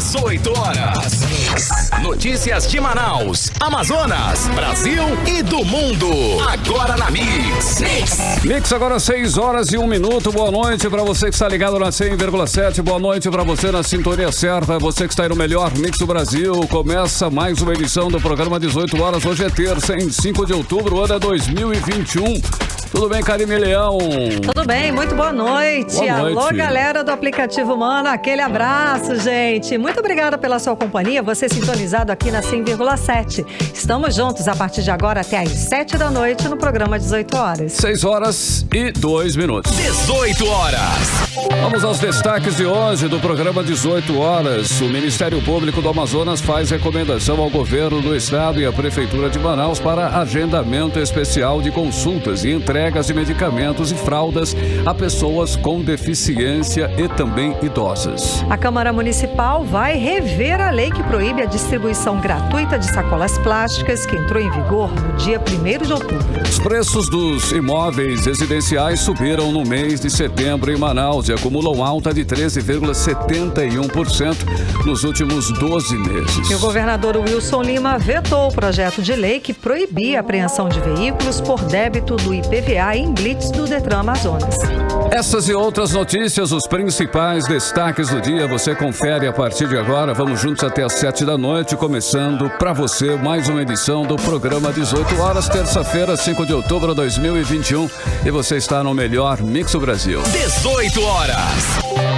18 horas. Notícias de Manaus, Amazonas, Brasil e do mundo. Agora na Mix. Mix, agora 6 horas e 1 minuto. Boa noite pra você que está ligado na 100,7. Boa noite pra você na sintonia certa. Você que está aí no melhor Mix do Brasil. Começa mais uma edição do programa 18 horas. Hoje é terça, em 5 de outubro, ano é 2021. Tudo bem, Karime Leão? Tudo bem, muito boa noite. Boa noite. Alô, galera do aplicativo Mana, aquele abraço, gente. Muito obrigada pela sua companhia, você sintonizado aqui na 100,7. Estamos juntos a partir de agora até às 7 da noite no programa 18 horas. 6 horas e 2 minutos. 18 horas. Vamos aos destaques de hoje do programa 18 horas. O Ministério Público do Amazonas faz recomendação ao governo do estado e à Prefeitura de Manaus para agendamento especial de consultas e entregas de medicamentos e fraldas a pessoas com deficiência e também idosas. A Câmara Municipal vai rever a lei que proíbe a distribuição gratuita de sacolas plásticas, que entrou em vigor no dia 1º de outubro. Os preços dos imóveis residenciais subiram no mês de setembro em Manaus e acumulam alta de 13,71% nos últimos 12 meses. E o governador Wilson Lima vetou o projeto de lei que proibia a apreensão de veículos por débito do IPVA em blitz do Detran Amazonas. Essas e outras notícias, os principais destaques do dia, você confere a partir de agora. Vamos juntos até às 7 da noite, começando para você mais uma edição do programa 18 horas, terça-feira, 5 de outubro de 2021. E você está no melhor Mix do Brasil. 18 horas.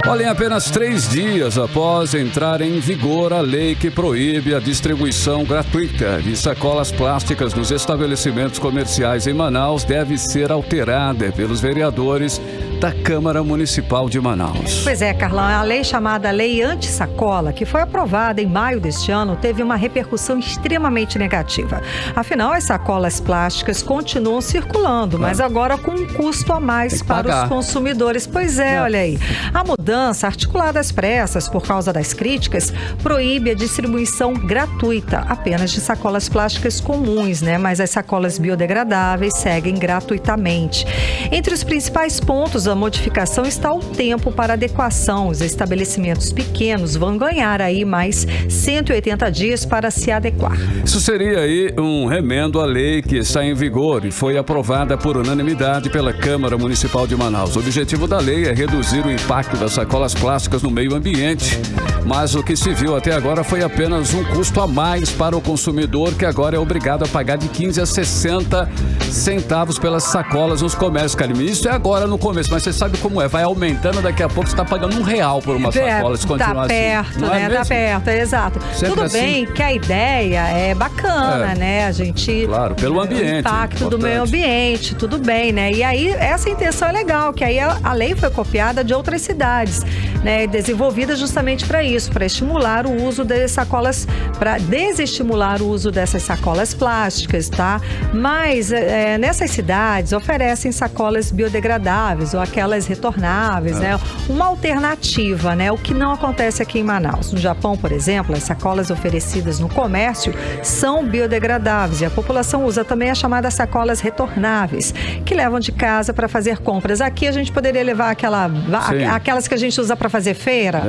Olha, em apenas 3 dias após entrar em vigor a lei que proíbe a distribuição gratuita de sacolas plásticas nos estabelecimentos comerciais em Manaus, deve ser alterada pelos vereadores da Câmara Municipal de Manaus. Pois é, Carlão, a lei chamada Lei Anti-Sacola, que foi aprovada em maio deste ano, teve uma repercussão extremamente negativa. Afinal, as sacolas plásticas continuam circulando, mas agora com um custo a mais para os consumidores. Pois é, olha aí. A mudança, articulada às pressas por causa das críticas, proíbe a distribuição gratuita apenas de sacolas plásticas comuns, né? Mas as sacolas biodegradáveis seguem gratuitamente. Entre os principais pontos, a modificação está o tempo para adequação. Os estabelecimentos pequenos vão ganhar aí mais 180 dias para se adequar. Isso seria aí um remendo à lei que está em vigor e foi aprovada por unanimidade pela Câmara Municipal de Manaus. O objetivo da lei é reduzir o impacto das sacolas plásticas no meio ambiente, mas o que se viu até agora foi apenas um custo a mais para o consumidor, que agora é obrigado a pagar de 15 a 60 centavos pelas sacolas nos comércios, Karime. Isso é agora no começo, mas você sabe como é, vai aumentando, daqui a pouco você está pagando R$1 por uma sacola, se continuar perto, assim. Né? Tá perto, exato. Sempre Tudo assim. Bem que a ideia é bacana, né? A gente... Claro, pelo ambiente. O impacto importante. do meio ambiente, tudo bem, né? E aí, essa intenção é legal, que aí a lei foi copiada de outras cidades, né? Desenvolvida justamente para isso, para estimular o uso de sacolas, para desestimular o uso dessas sacolas plásticas, tá? Mas nessas cidades oferecem sacolas biodegradáveis ou aquelas retornáveis, né? Uma alternativa, né? O que não acontece aqui em Manaus. No Japão, por exemplo, as sacolas oferecidas no comércio são biodegradáveis e a população usa também as chamadas sacolas retornáveis, que levam de casa para fazer compras. Aqui a gente poderia levar aquelas que a gente usa para fazer feira.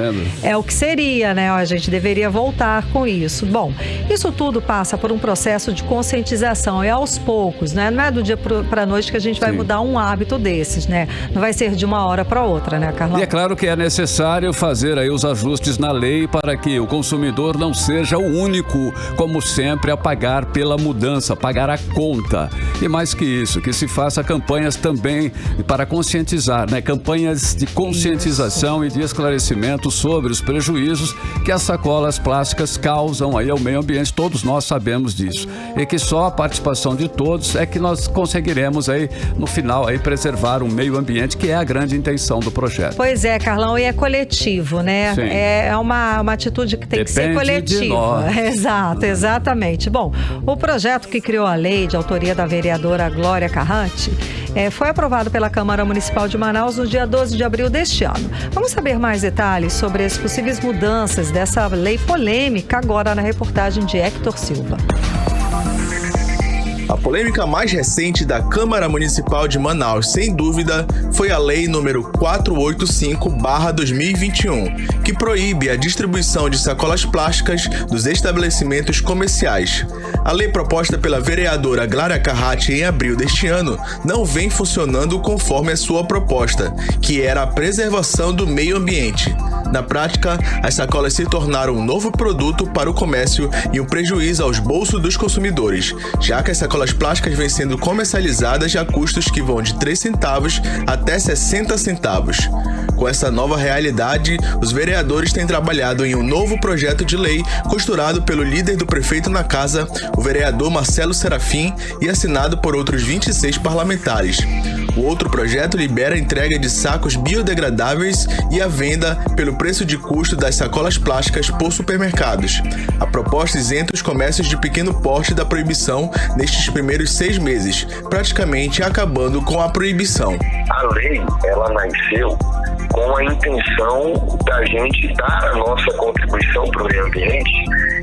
É o que seria, né? A gente deveria voltar com isso. Bom, isso tudo passa por um processo de conscientização e aos poucos, né? Não é do dia para a noite que a gente vai mudar um hábito desses, né? Não vai ser de uma hora para outra, né, Carlão? E é claro que é necessário fazer aí os ajustes na lei para que o consumidor não seja o único, como sempre, a pagar pela mudança, pagar a conta. E mais que isso, que se faça campanhas também para conscientizar, né? Campanhas de conscientização e de esclarecimento sobre os prejuízos que as sacolas plásticas causam aí ao meio ambiente. Todos nós sabemos disso. E que só a participação de todos é que nós conseguiremos aí, no final, aí, preservar o meio ambiente, que é a grande intenção do projeto. Pois é, Carlão, e é coletivo, né? Sim. É uma atitude que tem que ser coletiva. De nós. Exato, exatamente. Bom, o projeto que criou a lei, de autoria da vereadora Glória Carrante, foi aprovado pela Câmara Municipal de Manaus no dia 12 de abril deste ano. Vamos saber mais detalhes sobre as possíveis mudanças dessa lei polêmica agora na reportagem de Hector Silva. A polêmica mais recente da Câmara Municipal de Manaus, sem dúvida, foi a Lei número 485/2021, que proíbe a distribuição de sacolas plásticas dos estabelecimentos comerciais. A lei proposta pela vereadora Glória Carratti em abril deste ano não vem funcionando conforme a sua proposta, que era a preservação do meio ambiente. Na prática, as sacolas se tornaram um novo produto para o comércio e um prejuízo aos bolsos dos consumidores, já que as sacolas plásticas vêm sendo comercializadas a custos que vão de 3 centavos até 60 centavos. Com essa nova realidade, os vereadores têm trabalhado em um novo projeto de lei costurado pelo líder do prefeito na casa, o vereador Marcelo Serafim, e assinado por outros 26 parlamentares. O outro projeto libera a entrega de sacos biodegradáveis e a venda pelo preço de custo das sacolas plásticas por supermercados. A proposta isenta os comércios de pequeno porte da proibição nestes primeiros 6 meses, praticamente acabando com a proibição. A lei, ela nasceu com a intenção da gente dar a nossa contribuição para o meio ambiente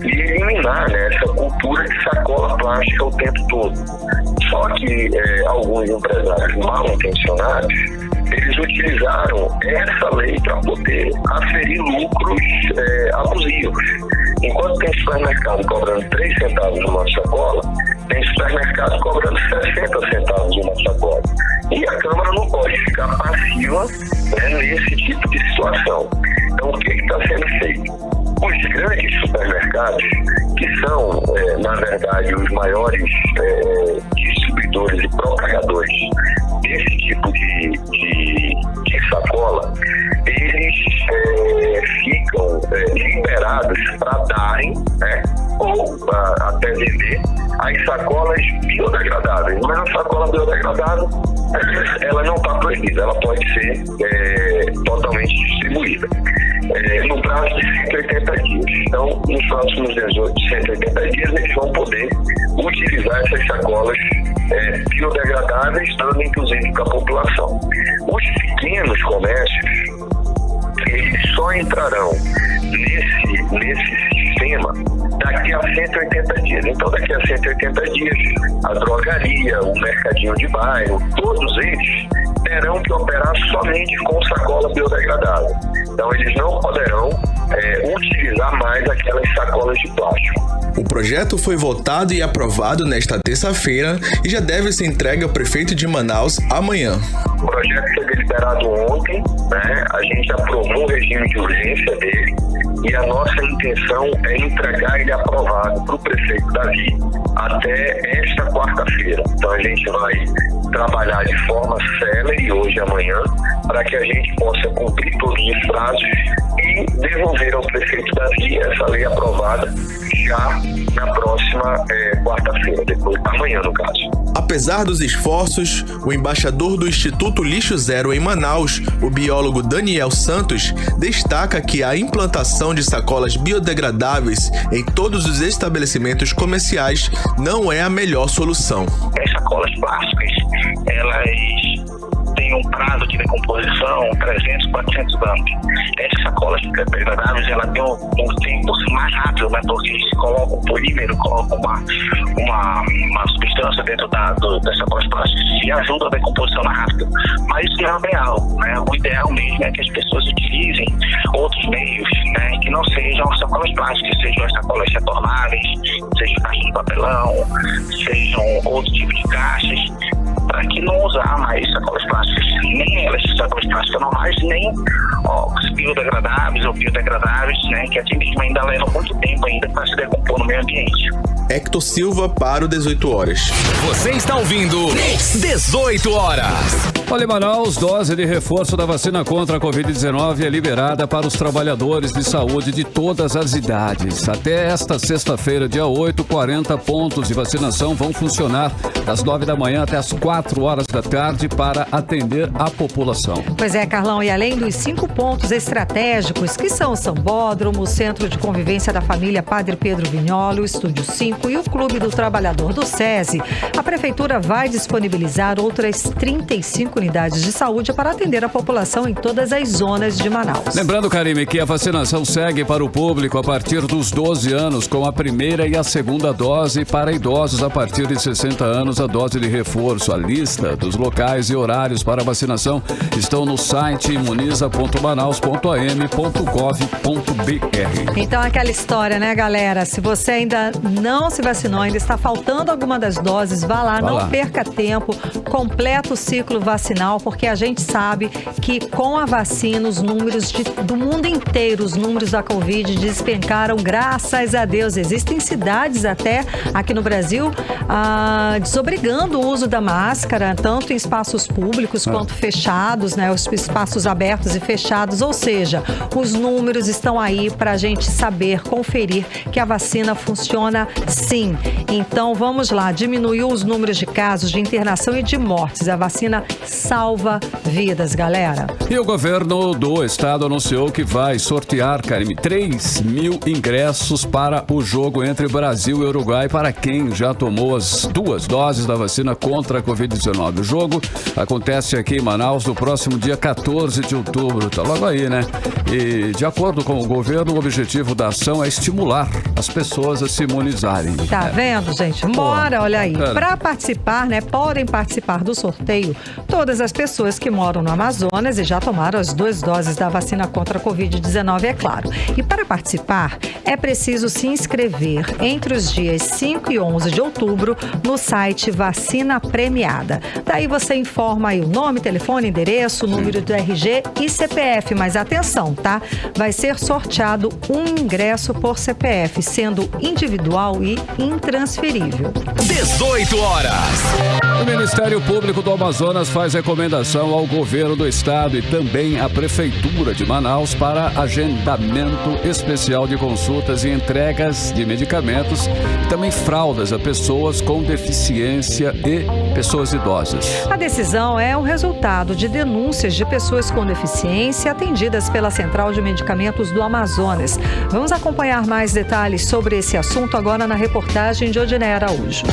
e eliminar, né, essa cultura de sacola plástica o tempo todo. Só que alguns empresários mal intencionados, eles utilizaram essa lei para poder aferir lucros abusivos. Enquanto tem supermercado cobrando 3 centavos numa sacola, tem supermercado cobrando 60 centavos numa sacola. E a Câmara não pode ficar passiva, né, nesse tipo de situação. Então, o que está sendo feito? Os grandes supermercados, que são, na verdade, os maiores distribuidores e propagadores desse tipo de sacola, eles ficam liberados para darem, né, ou até vender as sacolas biodegradáveis. Mas a sacola biodegradável, ela não está proibida, ela pode ser totalmente distribuída no prazo de 180 dias. Então, nos próximos 180 dias, eles vão poder utilizar essas sacolas biodegradáveis, dando inclusive para a população. Os pequenos comércios, eles só entrarão nesse sistema daqui a 180 dias. Então, daqui a 180 dias, a drogaria, o mercadinho de bairro, todos eles terão que operar somente com sacola biodegradável. Então, eles não poderão utilizar mais aquelas sacolas de plástico. O projeto foi votado e aprovado nesta terça-feira e já deve ser entregue ao prefeito de Manaus amanhã. O projeto foi deliberado ontem, né? A gente aprovou o regime de urgência dele e a nossa intenção é entregar ele aprovado para o prefeito Davi até esta quarta-feira. Então a gente vai trabalhar de forma célere hoje e amanhã para que a gente possa cumprir todos os prazos e devolver ao prefeito Davi essa lei aprovada já na próxima quarta-feira, depois amanhã no caso. Apesar dos esforços, o embaixador do Instituto Lixo Zero em Manaus, o biólogo Daniel Santos, destaca que a implantação de sacolas biodegradáveis em todos os estabelecimentos comerciais não é a melhor solução. As sacolas plásticas, elas têm um prazo de decomposição 300, 400 anos. Essas sacolas biodegradáveis, ela tem um tempo mais rápido, né? Porque eles colocam um polímero, colocam uma substância dentro das sacolas plásticas e ajuda a decomposição mais rápido. Mas isso não é ideal, né? O ideal mesmo é que as pessoas utilizem outros meios, né? Que não sejam as sacolas plásticas, sejam as sacolas retornáveis, sejam caixas de papelão, sejam outro tipo de caixas, para que não usar mais sacolas plásticas, nem elas sacolas plásticas normais, nem biodegradáveis ou biodegradáveis, né, que até mesmo ainda levam muito tempo ainda para se decompor no meio ambiente. Hector Silva para o 18 horas. Você está ouvindo 18 horas. Olha, Manaus, dose de reforço da vacina contra a Covid-19 é liberada para os trabalhadores de saúde de todas as idades. Até esta sexta-feira, dia 8, 40 pontos de vacinação vão funcionar das 9 da manhã até as 4 horas da tarde para atender a população. Pois Pois é, Carlão, e além dos 5 pontos estratégicos, que são o Sambódromo, o Centro de Convivência da Família Padre Pedro Vignolo, o Estúdio 5 e o Clube do Trabalhador do SESI, a Prefeitura vai disponibilizar outras 35 unidades de saúde para atender a população em todas as zonas de Manaus. Lembrando, Karime, que a vacinação segue para o público a partir dos 12 anos, com a primeira e a segunda dose, para idosos a partir de 60 anos, a dose de reforço. A lista dos locais e horários para vacinação estão no site imuniza.manaus.am.gov.br. Então, aquela história, né, galera? Se você ainda não se vacinou, ainda está faltando alguma das doses, vá lá, não perca tempo, completa o ciclo vacinal, porque a gente sabe que com a vacina, os números do mundo inteiro, os números da Covid despencaram, graças a Deus. Existem cidades até aqui no Brasil desobrigando o uso da máscara, tanto em espaços públicos quanto fechados, né? Os espaços abertos e fechados, ou seja, os números estão aí para a gente saber, conferir que a vacina funciona sim. Então vamos lá, diminuiu os números de casos de internação e de mortes. A vacina salva vidas, galera. E o governo do estado anunciou que vai sortear, Karime, 3 mil ingressos para o jogo entre Brasil e Uruguai para quem já tomou as 2 doses da vacina contra a Covid-19. O jogo acontece aqui em Manaus no próximo dia 14 de outubro. Tá logo aí, né? E de acordo com o governo, o objetivo da ação é estimular as pessoas a se imunizarem. Tá vendo, gente? Bora, olha aí. Para participar, né? Podem participar do sorteio todas as pessoas que moram no Amazonas e já tomaram as 2 doses da vacina contra a Covid-19, é claro. E para participar, é preciso se inscrever entre os dias 5 e 11 de outubro no site Vacina Premiada. Daí você informa aí o nome, telefone, endereço, número do RG e CPF. Mas atenção, tá? Vai ser sorteado um ingresso por CPF, sendo individual e intransferível. 18 horas. O Ministério Público do Amazonas faz recomendação ao governo do estado e também à Prefeitura de Manaus para agendamento especial de consultas e entregas de medicamentos e também fraldas a pessoas com deficiência e pessoas idosas. A decisão é o resultado de denúncias de pessoas com deficiência atendidas pela Central de Medicamentos do Amazonas. Vamos acompanhar mais detalhes sobre esse assunto agora na reportagem de Odiné Araújo.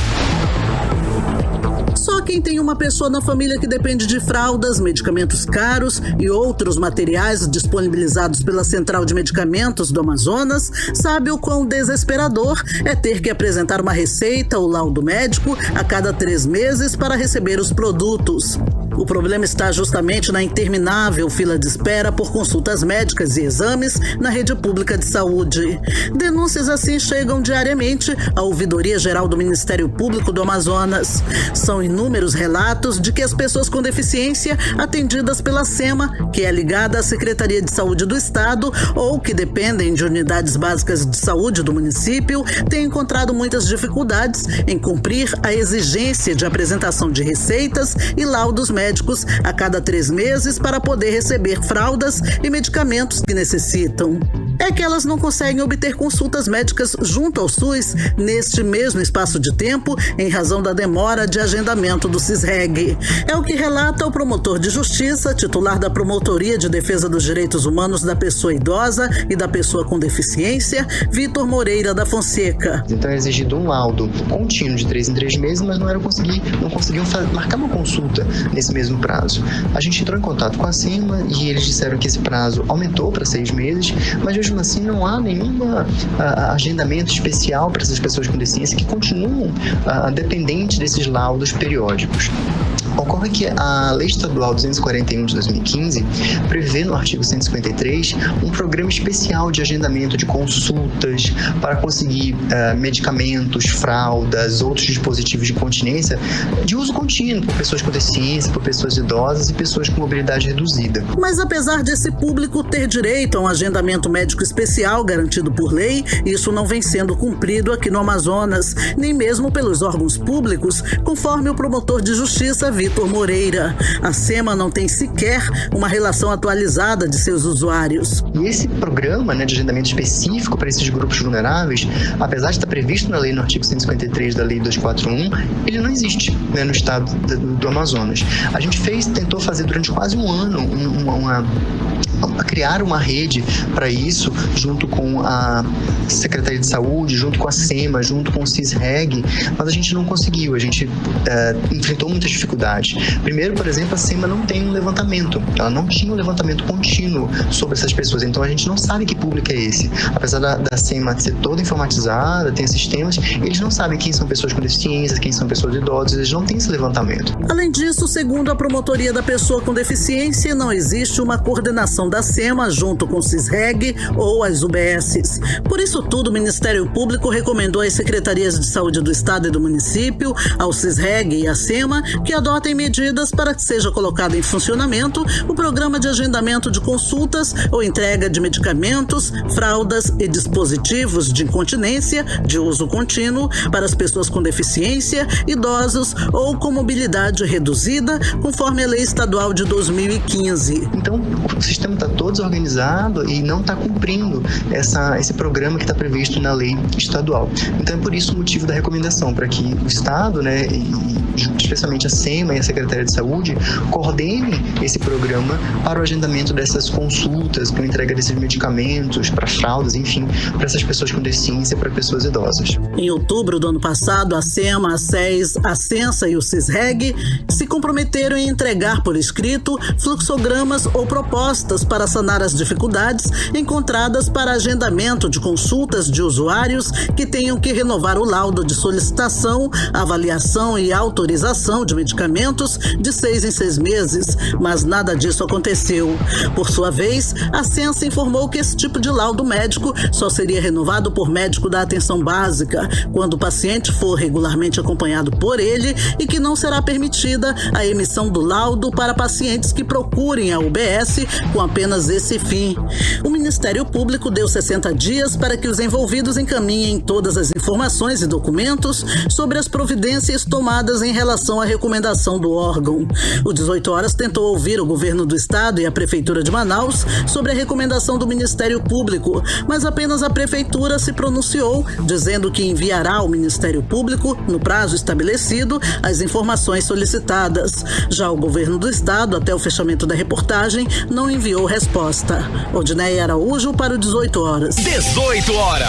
Só quem tem uma pessoa na família que depende de fraldas, medicamentos caros e outros materiais disponibilizados pela Central de Medicamentos do Amazonas sabe o quão desesperador é ter que apresentar uma receita ou laudo médico a cada 3 meses para receber os produtos. O problema está justamente na interminável fila de espera por consultas médicas e exames na rede pública de saúde. Denúncias assim chegam diariamente à Ouvidoria Geral do Ministério Público do Amazonas. São inúmeros relatos de que as pessoas com deficiência atendidas pela SEMA, que é ligada à Secretaria de Saúde do Estado, ou que dependem de unidades básicas de saúde do município, têm encontrado muitas dificuldades em cumprir a exigência de apresentação de receitas e laudos médicos a cada 3 meses para poder receber fraldas e medicamentos que necessitam. É que elas não conseguem obter consultas médicas junto ao SUS neste mesmo espaço de tempo em razão da demora de agendamento do CISREG. É o que relata o promotor de justiça, titular da Promotoria de Defesa dos Direitos Humanos da Pessoa Idosa e da Pessoa com Deficiência, Vitor Moreira da Fonseca. Então é exigido um laudo contínuo de 3 em 3 meses, mas não conseguiam marcar uma consulta nesse mesmo prazo. A gente entrou em contato com a SEMA e eles disseram que esse prazo aumentou para 6 meses, mas mesmo assim não há nenhum agendamento especial para essas pessoas com deficiência que continuam dependentes desses laudos periódicos. Ocorre que a Lei Estadual 241 de 2015 prevê no artigo 153 um programa especial de agendamento de consultas para conseguir medicamentos, fraldas, outros dispositivos de continência de uso contínuo por pessoas com deficiência, por pessoas idosas e pessoas com mobilidade reduzida. Mas apesar desse público ter direito a um agendamento médico especial garantido por lei, isso não vem sendo cumprido aqui no Amazonas, nem mesmo pelos órgãos públicos, conforme o promotor de justiça Vitor Moreira. A SEMA não tem sequer uma relação atualizada de seus usuários. E esse programa, de agendamento específico para esses grupos vulneráveis, apesar de estar previsto na lei, no artigo 153 da Lei 241, ele não existe, no estado do Amazonas. A gente tentou fazer durante quase um ano criar uma rede para isso, junto com a Secretaria de Saúde, junto com a SEMA, junto com o CISREG, mas a gente não conseguiu, a gente enfrentou muitas dificuldades. Primeiro, por exemplo, a SEMA não tem um levantamento, ela não tinha um levantamento contínuo sobre essas pessoas, então a gente não sabe que público é esse. Apesar da SEMA ser toda informatizada, tem sistemas, eles não sabem quem são pessoas com deficiência, quem são pessoas idosas, eles não têm esse levantamento. Além disso, segundo a Promotoria da Pessoa com Deficiência, não existe uma coordenação da SEMA junto com o CISREG ou as UBSs. Por isso tudo, o Ministério Público recomendou às Secretarias de Saúde do Estado e do município, ao CISREG e à SEMA, que adotem medidas para que seja colocado em funcionamento o programa de agendamento de consultas ou entrega de medicamentos, fraldas e dispositivos de incontinência de uso contínuo para as pessoas com deficiência, idosos ou com mobilidade reduzida, conforme a Lei Estadual de 2015. Então, o sistema está todo desorganizado e não está cumprindo esse programa que está previsto na lei estadual. Então, é por isso o motivo da recomendação, para que o Estado, e especialmente a SEMA e a Secretaria de Saúde, coordenem esse programa para o agendamento dessas consultas, para a entrega desses medicamentos, para fraldas, enfim, para essas pessoas com deficiência, para pessoas idosas. Em outubro do ano passado, a SEMA, a SES, a Censa e o CISREG se comprometeram em entregar por escrito fluxogramas ou propostas para sanar as dificuldades encontradas para agendamento de consultas de usuários que tenham que renovar o laudo de solicitação, avaliação e autorização de medicamentos de 6 em 6 meses, mas nada disso aconteceu. Por sua vez, a Censa informou que esse tipo de laudo médico só seria renovado por médico da atenção básica, quando o paciente for regularmente acompanhado por ele, e que não será permitida a emissão do laudo para pacientes que procurem a UBS com apenas esse fim. O Ministério Público deu 60 dias para que os envolvidos encaminhem todas as informações e documentos sobre as providências tomadas em relação à recomendação do órgão. O 18 Horas tentou ouvir o governo do estado e a Prefeitura de Manaus sobre a recomendação do Ministério Público, mas apenas a Prefeitura se pronunciou, dizendo que enviará ao Ministério Público, no prazo estabelecido, as informações solicitadas. Já o governo do estado, até o fechamento da reportagem, não enviou resposta. Odneia Araújo para o 18 Horas. 18 horas.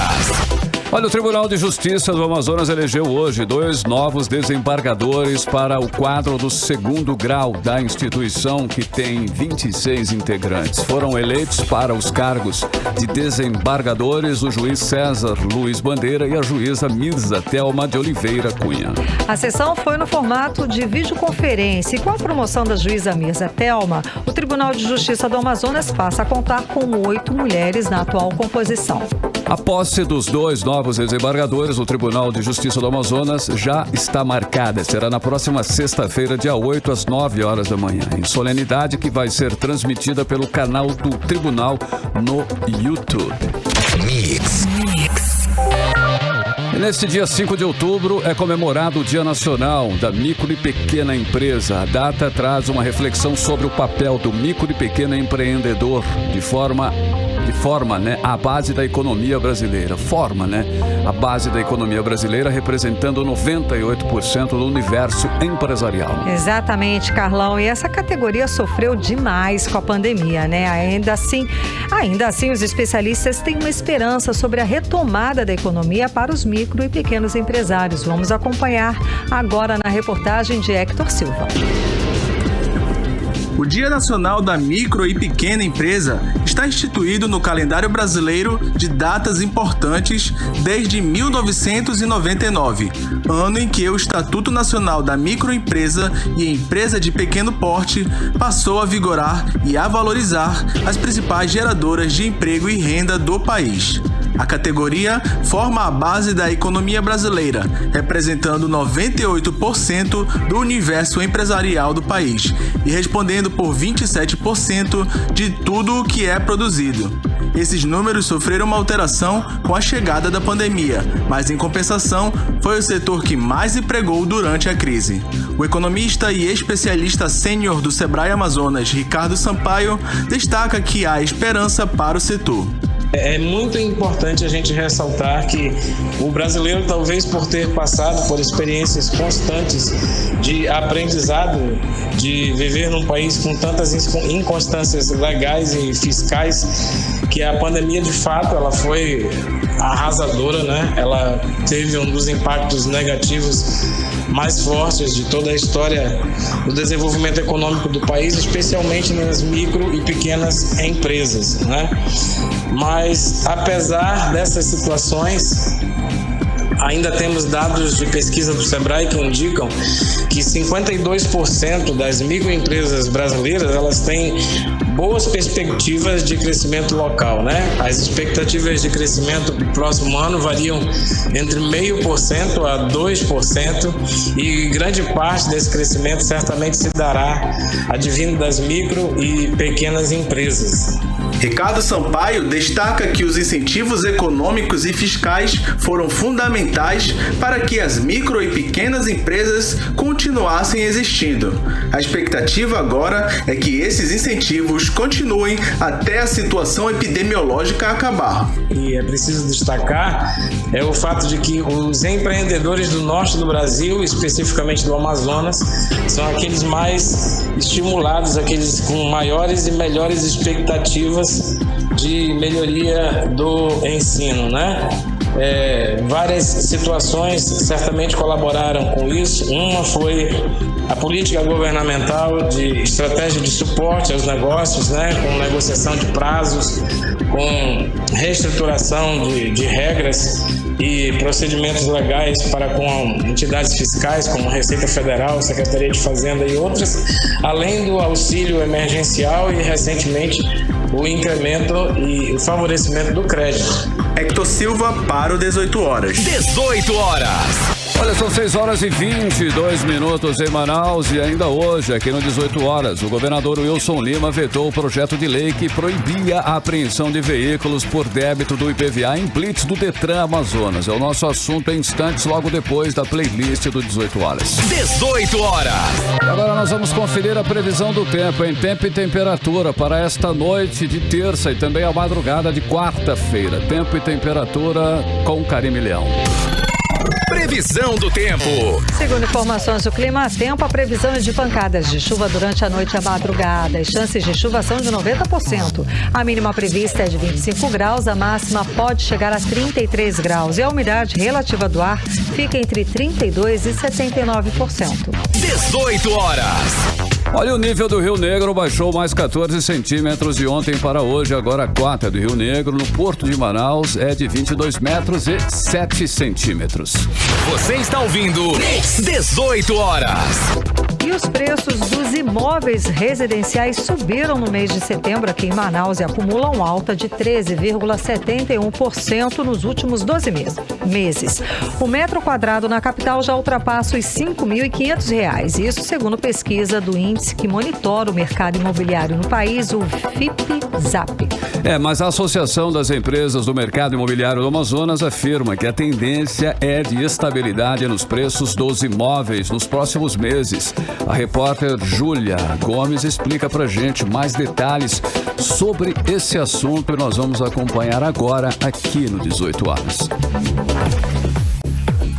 Olha, o Tribunal de Justiça do Amazonas elegeu hoje 2 novos desembargadores para o quadro do 2º grau da instituição, que tem 26 integrantes. Foram eleitos para os cargos de desembargadores o juiz César Luiz Bandeira e a juíza Mirza Thelma de Oliveira Cunha. A sessão foi no formato de videoconferência e com a promoção da juíza Mirza Thelma, o Tribunal de Justiça do Amazonas passa a contar com 8 mulheres na atual composição. A posse dos 2 novos desembargadores do Tribunal de Justiça do Amazonas já está marcada. Será na próxima sexta-feira, dia 8, às 9 horas da manhã, em solenidade que vai ser transmitida pelo canal do Tribunal no YouTube. Mix. E neste dia 5 de outubro é comemorado o Dia Nacional da Micro e Pequena Empresa. A data traz uma reflexão sobre o papel do micro e pequeno empreendedor de forma a base da economia brasileira. A base da economia brasileira, representando 98% do universo empresarial. Exatamente, Carlão. E essa categoria sofreu demais com a pandemia, Ainda assim, os especialistas têm uma esperança sobre a retomada da economia para os micro e pequenos empresários. Vamos acompanhar agora na reportagem de Hector Silva. O Dia Nacional da Micro e Pequena Empresa está instituído no calendário brasileiro de datas importantes desde 1999, ano em que o Estatuto Nacional da Microempresa e Empresa de Pequeno Porte passou a vigorar e a valorizar as principais geradoras de emprego e renda do país. A categoria forma a base da economia brasileira, representando 98% do universo empresarial do país e respondendo por 27% de tudo o que é produzido. Esses números sofreram uma alteração com a chegada da pandemia, mas em compensação, foi o setor que mais empregou durante a crise. O economista e especialista sênior do Sebrae Amazonas, Ricardo Sampaio, destaca que há esperança para o setor. É muito importante a gente ressaltar que o brasileiro, talvez por ter passado por experiências constantes de aprendizado, de viver num país com tantas inconstâncias legais e fiscais, que a pandemia, de fato, ela foi arrasadora, né? Ela teve um dos impactos negativos mais fortes de toda a história do desenvolvimento econômico do país, especialmente nas micro e pequenas empresas, né? Mas, apesar dessas situações, ainda temos dados de pesquisa do Sebrae que indicam que 52% das microempresas brasileiras, elas têm boas perspectivas de crescimento local, né? As expectativas de crescimento do próximo ano variam entre 0,5% a 2%, e grande parte desse crescimento certamente se dará advindo das micro e pequenas empresas. Ricardo Sampaio destaca que os incentivos econômicos e fiscais foram fundamentais para que as micro e pequenas empresas continuassem existindo. A expectativa agora é que esses incentivos continuem até a situação epidemiológica acabar. E é preciso destacar o fato de que os empreendedores do norte do Brasil, especificamente do Amazonas, são aqueles mais estimulados, aqueles com maiores e melhores expectativas de melhoria do ensino, né? Várias situações certamente colaboraram com isso. Uma foi a política governamental de estratégia de suporte aos negócios, né? Com negociação de prazos, com reestruturação de regras e procedimentos legais para com entidades fiscais como Receita Federal, Secretaria de Fazenda e outras, além do auxílio emergencial e, recentemente, o incremento e o favorecimento do crédito. Hector Silva para o 18 horas. 18 horas. Olha, são 6h22 em Manaus, e ainda hoje, aqui no 18 horas, o governador Wilson Lima vetou o projeto de lei que proibia a apreensão de veículos por débito do IPVA em blitz do Detran Amazonas. É o nosso assunto em instantes, logo depois da playlist do 18 horas. 18 horas. Agora nós vamos conferir a previsão do tempo em tempo e temperatura para esta noite de terça e também a madrugada de quarta-feira. Tempo e temperatura com Karime Leão. Previsão do tempo. Segundo informações do Clima Tempo, a previsão é de pancadas de chuva durante a noite e a madrugada. As chances de chuva são de 90%. A mínima prevista é de 25 graus, a máxima pode chegar a 33 graus. E a umidade relativa do ar fica entre 32% e 79%. 18 horas. Olha, o nível do Rio Negro baixou mais 14 centímetros de ontem para hoje. Agora a cota do Rio Negro no Porto de Manaus é de 22 metros e 7 centímetros. Você está ouvindo 18 horas. E os preços dos imóveis residenciais subiram no mês de setembro aqui em Manaus e acumulam alta de 13,71% nos últimos 12 meses. O metro quadrado na capital já ultrapassa os R$ 5.500. Isso segundo pesquisa do índice que monitora o mercado imobiliário no país, o FIPZAP. Mas a Associação das Empresas do Mercado Imobiliário do Amazonas afirma que a tendência é de estabilidade nos preços dos imóveis nos próximos meses. A repórter Júlia Gomes explica pra gente mais detalhes sobre esse assunto e nós vamos acompanhar agora aqui no 18 horas.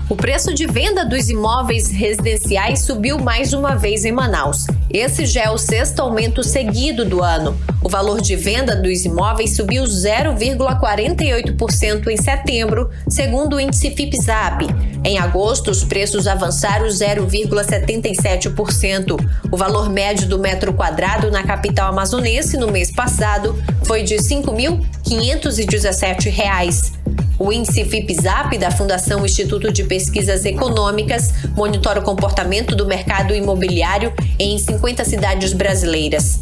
O preço de venda dos imóveis residenciais subiu mais uma vez em Manaus. Esse já é o 6º aumento seguido do ano. O valor de venda dos imóveis subiu 0,48% em setembro, segundo o índice FIPZAP. Em agosto, os preços avançaram 0,77%. O valor médio do metro quadrado na capital amazonense no mês passado foi de R$ 5.517. O índice FIPZAP da Fundação Instituto de Pesquisas Econômicas monitora o comportamento do mercado imobiliário em 50 cidades brasileiras.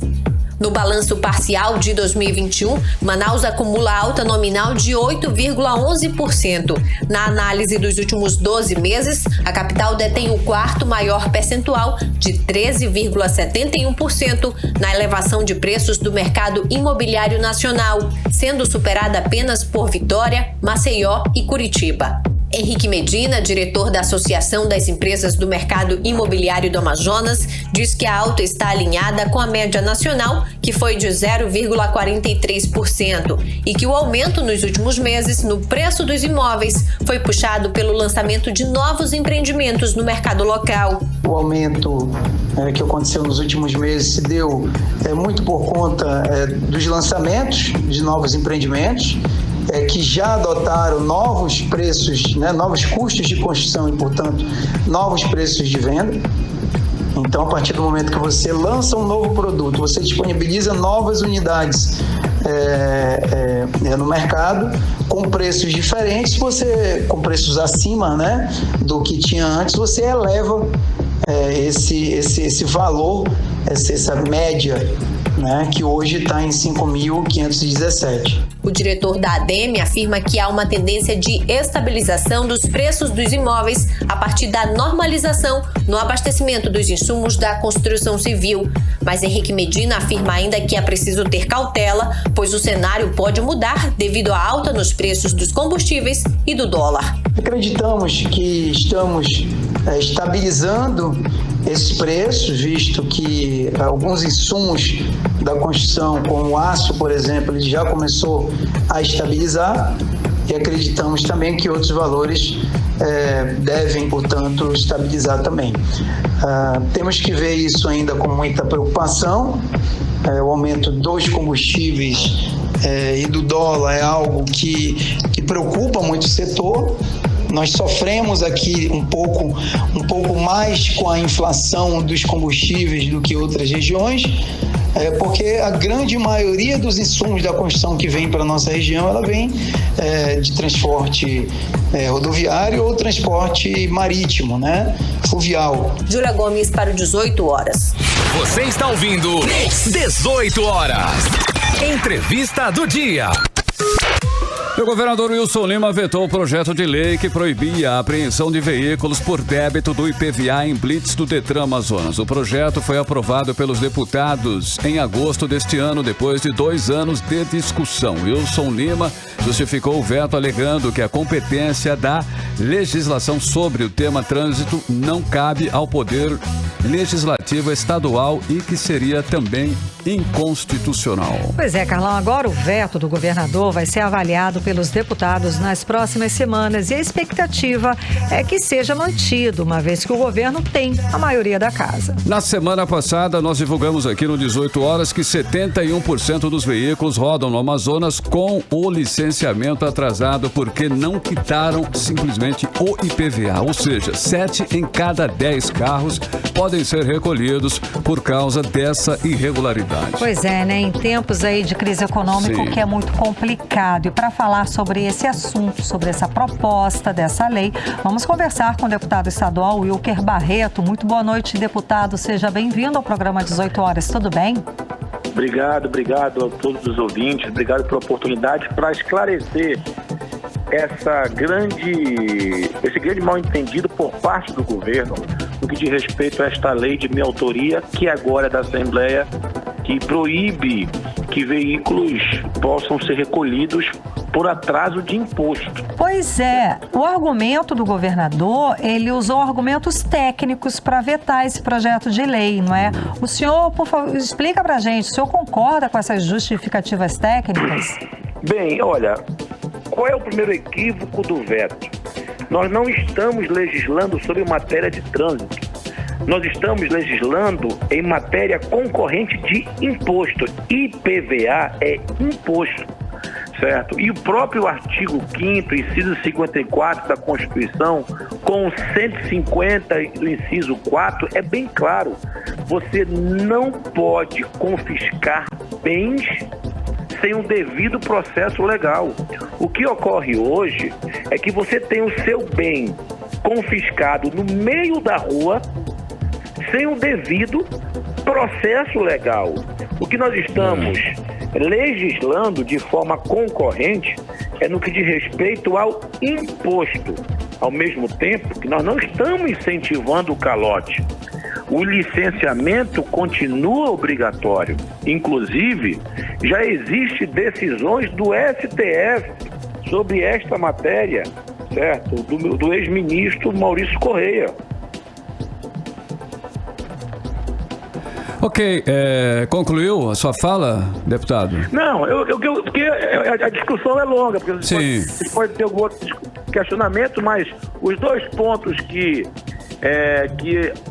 No balanço parcial de 2021, Manaus acumula alta nominal de 8,11%. Na análise dos últimos 12 meses, a capital detém o quarto maior percentual, de 13,71%, na elevação de preços do mercado imobiliário nacional, sendo superada apenas por Vitória, Maceió e Curitiba. Henrique Medina, diretor da Associação das Empresas do Mercado Imobiliário do Amazonas, diz que a alta está alinhada com a média nacional, que foi de 0,43%, e que o aumento nos últimos meses no preço dos imóveis foi puxado pelo lançamento de novos empreendimentos no mercado local. O aumento que aconteceu nos últimos meses se deu muito por conta dos lançamentos de novos empreendimentos, que já adotaram novos preços, novos custos de construção e, portanto, novos preços de venda. Então, a partir do momento que você lança um novo produto, você disponibiliza novas unidades no mercado com preços diferentes, com preços acima, do que tinha antes, você eleva esse valor, essa média, que hoje está em 5.517. O diretor da ADEME afirma que há uma tendência de estabilização dos preços dos imóveis a partir da normalização no abastecimento dos insumos da construção civil. Mas Henrique Medina afirma ainda que é preciso ter cautela, pois o cenário pode mudar devido à alta nos preços dos combustíveis e do dólar. Acreditamos que estamos estabilizando esses preços, visto que alguns insumos da construção, como o aço, por exemplo, ele já começou a estabilizar, e acreditamos também que outros valores devem, portanto, estabilizar também. Temos que ver isso ainda com muita preocupação. O aumento dos combustíveis e do dólar é algo que preocupa muito o setor. Nós sofremos aqui um pouco mais com a inflação dos combustíveis do que outras regiões, porque a grande maioria dos insumos da construção que vem para a nossa região, ela vem de transporte rodoviário ou transporte marítimo, fluvial. Júlia Gomes para o 18 horas. Você está ouvindo 18 horas. Entrevista do dia. O governador Wilson Lima vetou o projeto de lei que proibia a apreensão de veículos por débito do IPVA em blitz do Detran Amazonas. O projeto foi aprovado pelos deputados em agosto deste ano, depois de 2 anos de discussão. Wilson Lima justificou o veto alegando que a competência da legislação sobre o tema trânsito não cabe ao Poder Legislativo Estadual e que seria também inconstitucional. Pois é, Carlão, agora o veto do governador vai ser avaliado pelos deputados nas próximas semanas e a expectativa é que seja mantido, uma vez que o governo tem a maioria da casa. Na semana passada, nós divulgamos aqui no 18 horas que 71% dos veículos rodam no Amazonas com o licenciamento atrasado porque não quitaram simplesmente o IPVA, ou seja, 7 em cada 10 carros podem ser recolhidos por causa dessa irregularidade. Pois é, em tempos aí de crise econômica, Sim. que é muito complicado. E para falar sobre esse assunto, sobre essa proposta dessa lei, vamos conversar com o deputado estadual Wilker Barreto. Muito boa noite, deputado. Seja bem-vindo ao programa 18 horas. Tudo bem? Obrigado a todos os ouvintes. Obrigado pela oportunidade para esclarecer esse grande mal-entendido por parte do governo no que diz respeito a esta lei de minha autoria, que agora é da Assembleia, que proíbe que veículos possam ser recolhidos por atraso de imposto. Pois é, o argumento do governador, ele usou argumentos técnicos para vetar esse projeto de lei, não é? O senhor, por favor, explica pra gente, o senhor concorda com essas justificativas técnicas? Bem, olha, qual é o primeiro equívoco do veto? Nós não estamos legislando sobre matéria de trânsito. Nós estamos legislando em matéria concorrente de imposto. IPVA é imposto, certo? E o próprio artigo 5º, inciso 54 da Constituição, com o 150 do inciso 4, é bem claro. Você não pode confiscar bens sem um devido processo legal. O que ocorre hoje é que você tem o seu bem confiscado no meio da rua sem o devido processo legal. O que nós estamos legislando de forma concorrente é no que diz respeito ao imposto. Ao mesmo tempo que nós não estamos incentivando o calote. O licenciamento continua obrigatório. Inclusive, já existem decisões do STF sobre esta matéria, certo? Do ex-ministro Maurício Correia. Ok, concluiu a sua fala, deputado? Não, porque a discussão é longa, porque você pode ter algum outro questionamento, mas os dois pontos que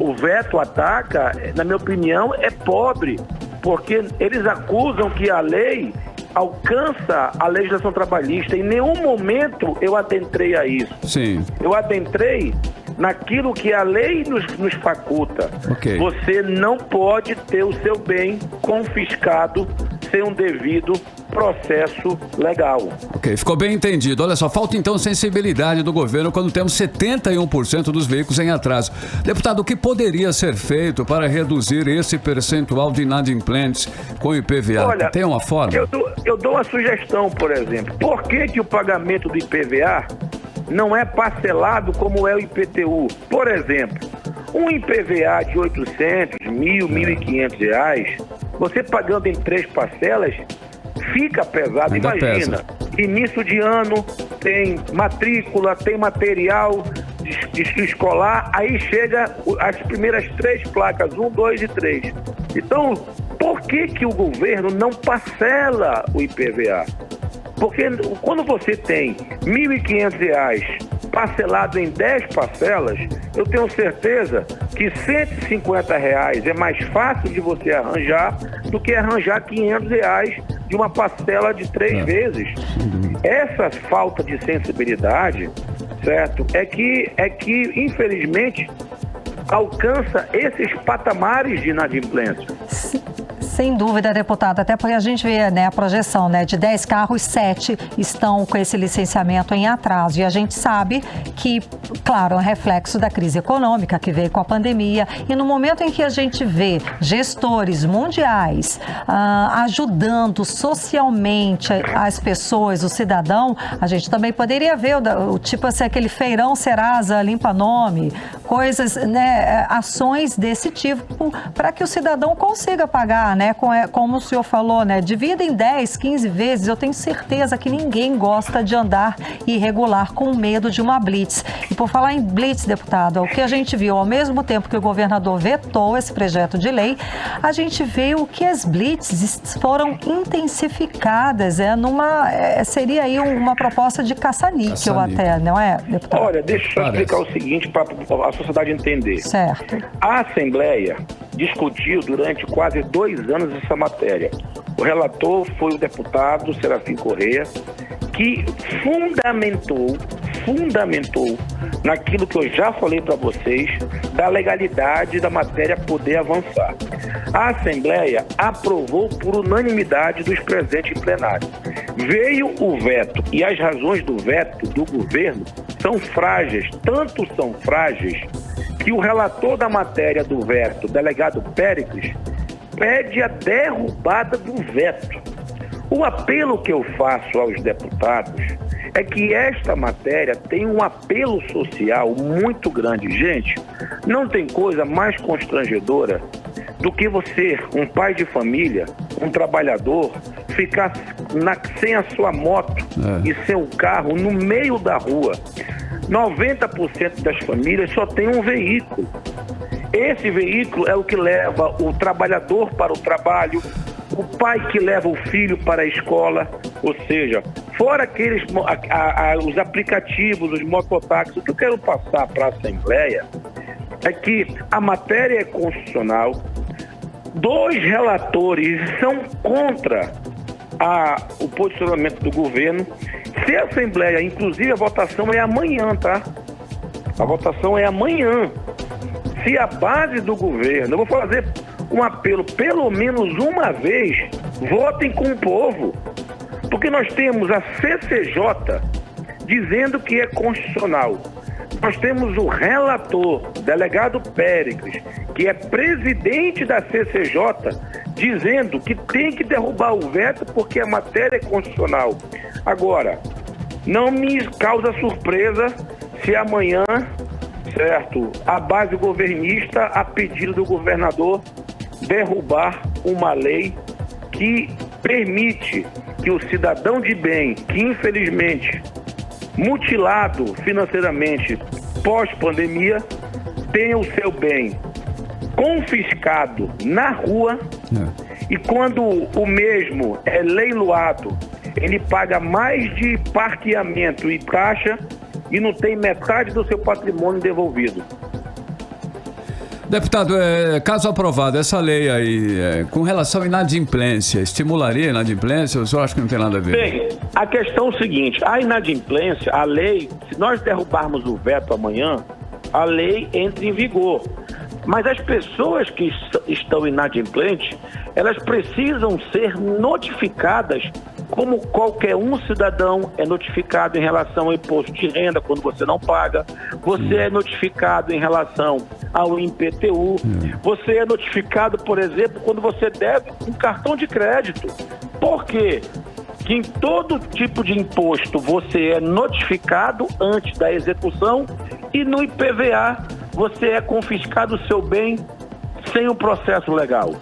o veto ataca, na minha opinião, é pobre, porque eles acusam que a lei alcança a legislação trabalhista. Em nenhum momento eu adentrei a isso. Sim. Eu adentrei naquilo que a lei nos faculta. Okay. Você não pode ter o seu bem confiscado sem um devido processo legal. Ok, ficou bem entendido. Olha só, falta então sensibilidade do governo quando temos 71% dos veículos em atraso. Deputado, o que poderia ser feito para reduzir esse percentual de inadimplentes com IPVA? Olha, tem uma forma? Eu dou uma sugestão, por exemplo. Por que o pagamento do IPVA não é parcelado como é o IPTU? Por exemplo, um IPVA de 800, 1.000, 1.500 reais, você pagando em 3 parcelas, fica pesado. Ainda imagina, início de ano, tem matrícula, tem material de escolar, aí chega as primeiras 3 placas, 1, 2 e 3. Então, por que o governo não parcela o IPVA? Porque quando você tem R$ 1.500 parcelado em 10 parcelas, eu tenho certeza que R$ 150 é mais fácil de você arranjar do que arranjar R$ 500 de uma parcela de 3 vezes. Essa falta de sensibilidade, certo, é que infelizmente alcança esses patamares de inadimplência. Sem dúvida, deputado, até porque a gente vê, né, a projeção, né, de 10 carros, 7 estão com esse licenciamento em atraso. E a gente sabe que, claro, é um reflexo da crise econômica que veio com a pandemia. E no momento em que a gente vê gestores mundiais ajudando socialmente as pessoas, o cidadão, a gente também poderia ver o tipo assim, aquele feirão Serasa, limpa-nome, coisas, né, ações desse tipo para que o cidadão consiga pagar, né? Como o senhor falou, né? Divida em 10, 15 vezes, eu tenho certeza que ninguém gosta de andar irregular com medo de uma blitz. E por falar em blitz, deputado, o que a gente viu, ao mesmo tempo que o governador vetou esse projeto de lei, a gente viu que as blitzes foram intensificadas, seria aí uma proposta de caça-níquel até, não é, deputado? Olha, deixa eu explicar o seguinte para a sociedade entender. Certo. A Assembleia discutiu durante quase 2 anos essa matéria. O relator foi o deputado Serafim Correia, que fundamentou naquilo que eu já falei para vocês, da legalidade da matéria poder avançar. A Assembleia aprovou por unanimidade dos presentes em plenário. Veio o veto, e as razões do veto do governo são frágeis, tanto são frágeis que o relator da matéria do veto, delegado Péricles, pede a derrubada do veto. O apelo que eu faço aos deputados é que esta matéria tem um apelo social muito grande. Gente, não tem coisa mais constrangedora do que você, um pai de família, um trabalhador, ficar sem a sua moto e seu carro no meio da rua. 90% das famílias só tem um veículo. Esse veículo é o que leva o trabalhador para o trabalho, o pai que leva o filho para a escola, ou seja, fora os aplicativos, os mototáxis. O que eu quero passar para a Assembleia é que a matéria é constitucional, 2 relatores são contra o posicionamento do governo. Se a Assembleia, inclusive a votação é amanhã, tá? A votação é amanhã. Se a base do governo, eu vou fazer um apelo, pelo menos uma vez, votem com o povo. Porque nós temos a CCJ dizendo que é constitucional. Nós temos o relator, delegado Péricles, que é presidente da CCJ, dizendo que tem que derrubar o veto porque a matéria é constitucional. Agora, não me causa surpresa se amanhã, certo, a base governista, a pedido do governador, derrubar uma lei que permite que o cidadão de bem, que infelizmente mutilado financeiramente pós-pandemia, tenha o seu bem confiscado na rua e quando o mesmo é leiloado, ele paga mais de parqueamento e taxa e não tem metade do seu patrimônio devolvido. Deputado, caso aprovado, essa lei aí, com relação à inadimplência, estimularia a inadimplência ou o senhor acha que não tem nada a ver? Bem, a questão é o seguinte, a inadimplência, a lei, se nós derrubarmos o veto amanhã, a lei entra em vigor. Mas as pessoas que estão inadimplentes, elas precisam ser notificadas como qualquer um cidadão é notificado em relação ao imposto de renda quando você não paga, você é notificado em relação ao IPTU, você é notificado, por exemplo, quando você deve um cartão de crédito. Por quê? Que em todo tipo de imposto você é notificado antes da execução e no IPVA você é confiscado o seu bem sem o processo legal.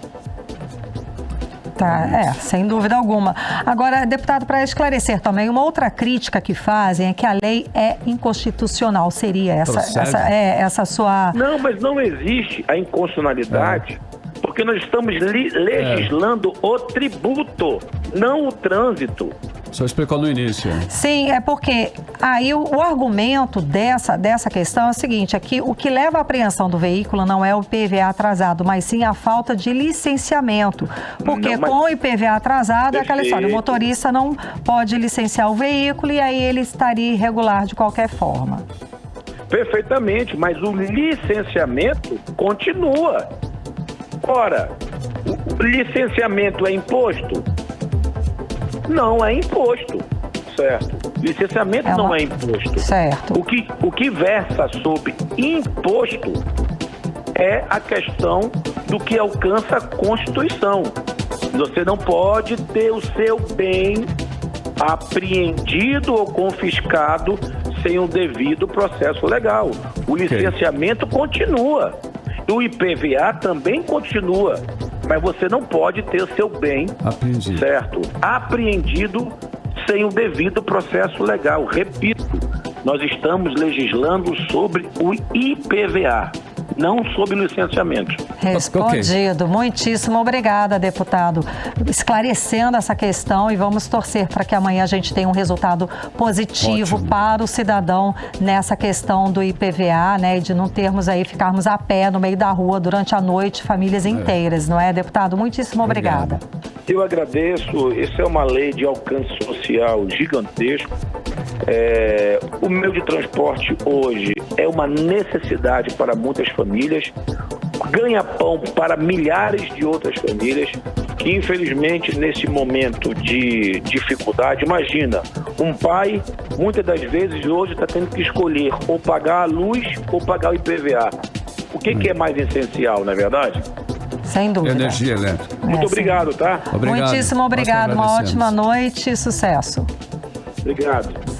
Tá, sem dúvida alguma. Agora, deputado, para esclarecer também, uma outra crítica que fazem é que a lei é inconstitucional. Seria essa sua... Não, mas não existe a inconstitucionalidade, porque nós estamos legislando o tributo, não o trânsito. O senhor explicou no início. Sim, é porque aí o argumento dessa questão é o seguinte, é que o que leva à apreensão do veículo não é o IPVA atrasado, mas sim a falta de licenciamento. Porque com o IPVA atrasado, é aquela história, o motorista não pode licenciar o veículo e aí ele estaria irregular de qualquer forma. Perfeitamente, mas o licenciamento continua. Ora, o licenciamento é imposto? Não é imposto, certo? Licenciamento não é imposto. Certo. O que versa sobre imposto é a questão do que alcança a Constituição. Você não pode ter o seu bem apreendido ou confiscado sem o devido processo legal. O licenciamento continua. O IPVA também continua. Mas você não pode ter o seu bem, certo, apreendido sem o devido processo legal. Repito, nós estamos legislando sobre o IPVA, não sobre o licenciamento. Respondido. Muitíssimo obrigada, deputado. Esclarecendo essa questão e vamos torcer para que amanhã a gente tenha um resultado positivo para o cidadão nessa questão do IPVA, né? E de não termos aí, ficarmos a pé no meio da rua durante a noite, famílias inteiras, não é, deputado? Muitíssimo obrigada. Eu agradeço. Essa é uma lei de alcance social gigantesco. O meio de transporte hoje é uma necessidade para muitas famílias, ganha-pão para milhares de outras famílias que infelizmente nesse momento de dificuldade, imagina, um pai muitas das vezes hoje está tendo que escolher ou pagar a luz ou pagar o IPVA. O que é mais essencial, não é verdade? Sem dúvida. Energia elétrica. Muito obrigado, tá? Obrigado. Muitíssimo obrigado, uma ótima noite e sucesso. Obrigado.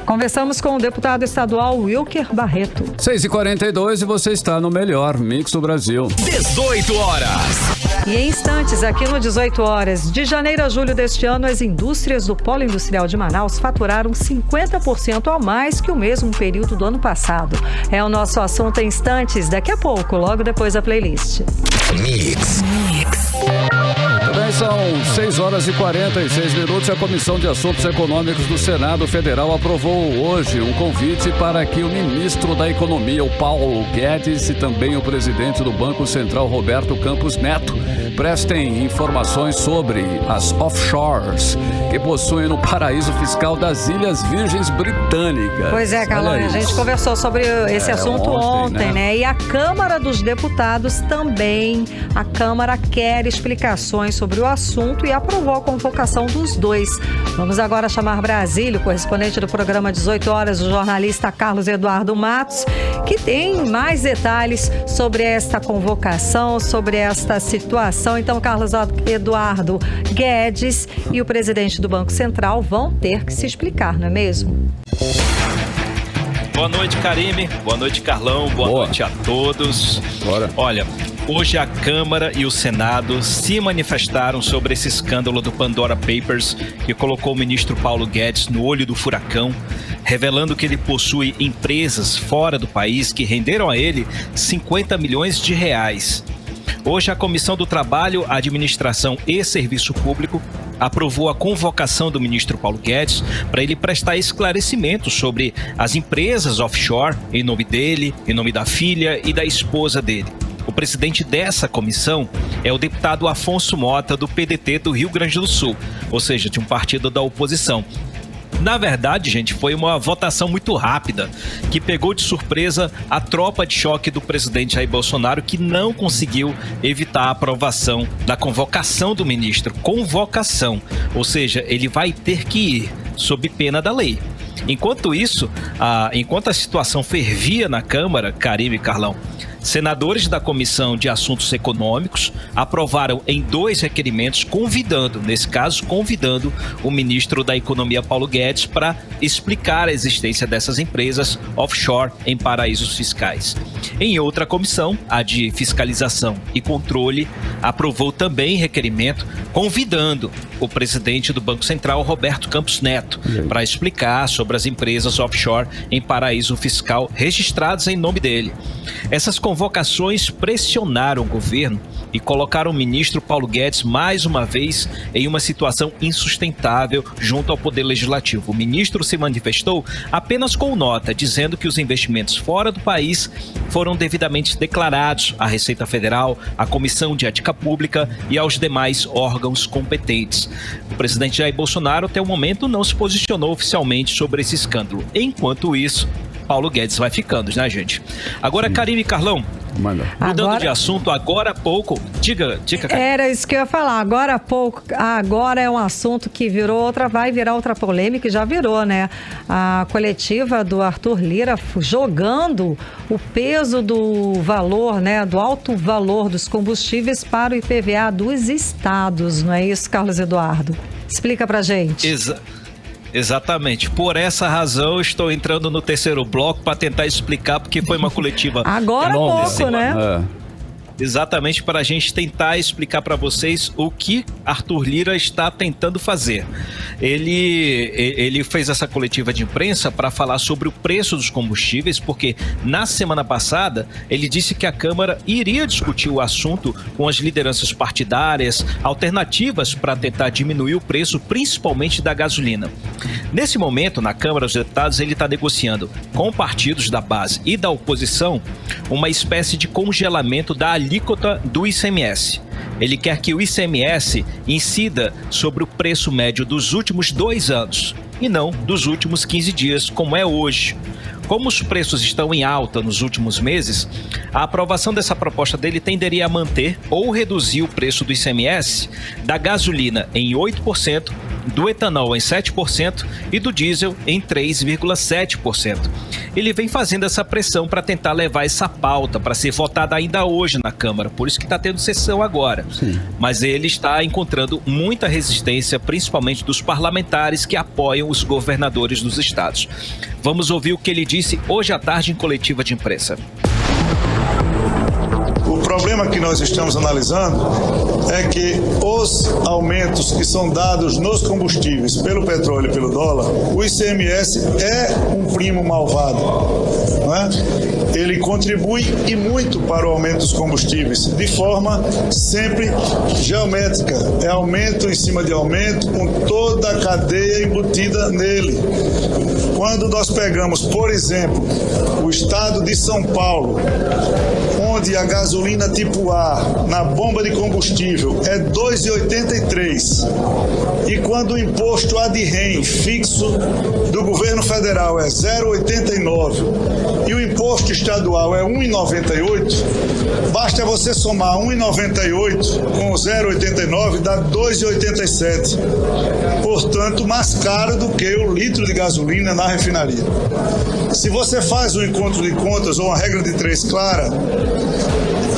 Conversamos com o deputado estadual Wilker Barreto. 6h42 e você está no melhor Mix do Brasil. 18 horas. E em instantes, aqui no 18 horas, de janeiro a julho deste ano, as indústrias do Polo Industrial de Manaus faturaram 50% a mais que o mesmo período do ano passado. É o nosso assunto em instantes, daqui a pouco, logo depois da playlist. Mix. Também são 6h46 e a Comissão de Assuntos Econômicos do Senado Federal aprovou hoje um convite para que o ministro da Economia, o Paulo Guedes, e também o presidente do Banco Central, Roberto Campos Neto, prestem informações sobre as offshores que possuem no paraíso fiscal das Ilhas Virgens Britânicas. Pois é, Carlão, a gente conversou sobre esse assunto ontem, né? E a Câmara dos Deputados também, a Câmara quer explicações sobre o assunto e aprovou a convocação dos dois. Vamos agora chamar Brasílio, correspondente do programa 18 horas, o jornalista Carlos Eduardo Matos, que tem mais detalhes sobre esta convocação, sobre esta situação comissão. Então, Carlos Eduardo Guedes e o presidente do Banco Central vão ter que se explicar, não é mesmo? Boa noite, Karime. Boa noite, Carlão. Boa noite a todos. Bora. Olha, hoje a Câmara e o Senado se manifestaram sobre esse escândalo do Pandora Papers, que colocou o ministro Paulo Guedes no olho do furacão, revelando que ele possui empresas fora do país que renderam a ele 50 milhões de reais. Hoje, a Comissão do Trabalho, Administração e Serviço Público aprovou a convocação do ministro Paulo Guedes para ele prestar esclarecimentos sobre as empresas offshore em nome dele, em nome da filha e da esposa dele. O presidente dessa comissão é o deputado Afonso Mota, do PDT do Rio Grande do Sul, ou seja, de um partido da oposição. Na verdade, gente, foi uma votação muito rápida, que pegou de surpresa a tropa de choque do presidente Jair Bolsonaro, que não conseguiu evitar a aprovação da convocação do ministro. Convocação, ou seja, ele vai ter que ir sob pena da lei. Enquanto isso, enquanto a situação fervia na Câmara, Karime e Carlão, senadores da Comissão de Assuntos Econômicos aprovaram em 2 requerimentos convidando o ministro da Economia Paulo Guedes para explicar a existência dessas empresas offshore em paraísos fiscais. Em outra comissão, a de Fiscalização e Controle, aprovou também requerimento convidando o presidente do Banco Central, Roberto Campos Neto, para explicar sobre as empresas offshore em paraíso fiscal registradas em nome dele. Essas convocações pressionaram o governo e colocaram o ministro Paulo Guedes mais uma vez em uma situação insustentável junto ao Poder Legislativo. O ministro se manifestou apenas com nota, dizendo que os investimentos fora do país foram devidamente declarados à Receita Federal, à Comissão de Ética Pública e aos demais órgãos competentes. O presidente Jair Bolsonaro, até o momento, não se posicionou oficialmente sobre esse escândalo. Enquanto isso, Paulo Guedes vai ficando, né, gente? Agora, Karime e Carlão, mudando de assunto, agora há pouco... Diga, Karime. Era isso que eu ia falar. Agora há pouco, agora é um assunto que vai virar outra polêmica, e já virou, né? A coletiva do Arthur Lira jogando o peso do valor, né? Do alto valor dos combustíveis para o IPVA dos estados, não é isso, Carlos Eduardo? Explica pra gente. Exatamente. Por essa razão, estou entrando no terceiro bloco para tentar explicar, porque foi uma coletiva... Agora há pouco, né? Exatamente, para a gente tentar explicar para vocês o que Arthur Lira está tentando fazer. Ele fez essa coletiva de imprensa para falar sobre o preço dos combustíveis, porque na semana passada ele disse que a Câmara iria discutir o assunto com as lideranças partidárias, alternativas para tentar diminuir o preço, principalmente da gasolina. Nesse momento, na Câmara dos Deputados, ele está negociando com partidos da base e da oposição uma espécie de congelamento da alíquota do ICMS. Ele quer que o ICMS incida sobre o preço médio dos últimos 2 anos e não dos últimos 15 dias, como é hoje. Como os preços estão em alta nos últimos meses, a aprovação dessa proposta dele tenderia a manter ou reduzir o preço do ICMS da gasolina em 8%, do etanol em 7% e do diesel em 3,7%. Ele vem fazendo essa pressão para tentar levar essa pauta para ser votada ainda hoje na Câmara, por isso que está tendo sessão agora. Sim. Mas ele está encontrando muita resistência, principalmente dos parlamentares que apoiam os governadores dos estados. Vamos ouvir o que ele disse hoje à tarde em coletiva de imprensa. O problema que nós estamos analisando é que os aumentos que são dados nos combustíveis pelo petróleo e pelo dólar, o ICMS é um primo malvado, não é? Ele contribui e muito para o aumento dos combustíveis, de forma sempre geométrica. É aumento em cima de aumento, com toda a cadeia embutida nele. Quando nós pegamos, por exemplo, o estado de São Paulo, onde a gasolina tipo A na bomba de combustível é 2,83 e quando o imposto ADREM fixo do governo federal é 0,89 e o imposto estadual é 1,98, basta você somar 1,98 com 0,89 dá 2,87, portanto mais caro do que o litro de gasolina na refinaria. Se você faz um encontro de contas ou uma regra de 3 clara,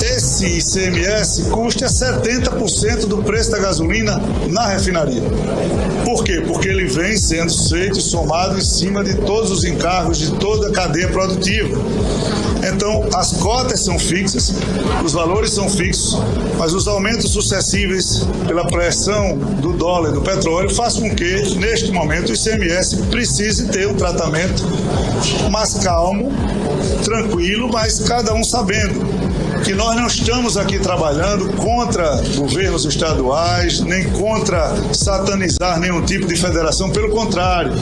esse ICMS custe a 70% do preço da gasolina na refinaria. Por quê? Porque ele vem sendo feito e somado em cima de todos os encargos de toda a cadeia produtiva. Então, as cotas são fixas, os valores são fixos, mas os aumentos sucessivos pela pressão do dólar e do petróleo fazem com que, neste momento, o ICMS precise ter um tratamento mais calmo, tranquilo, mas cada um sabendo que nós não estamos aqui trabalhando contra governos estaduais, nem contra satanizar nenhum tipo de federação, pelo contrário.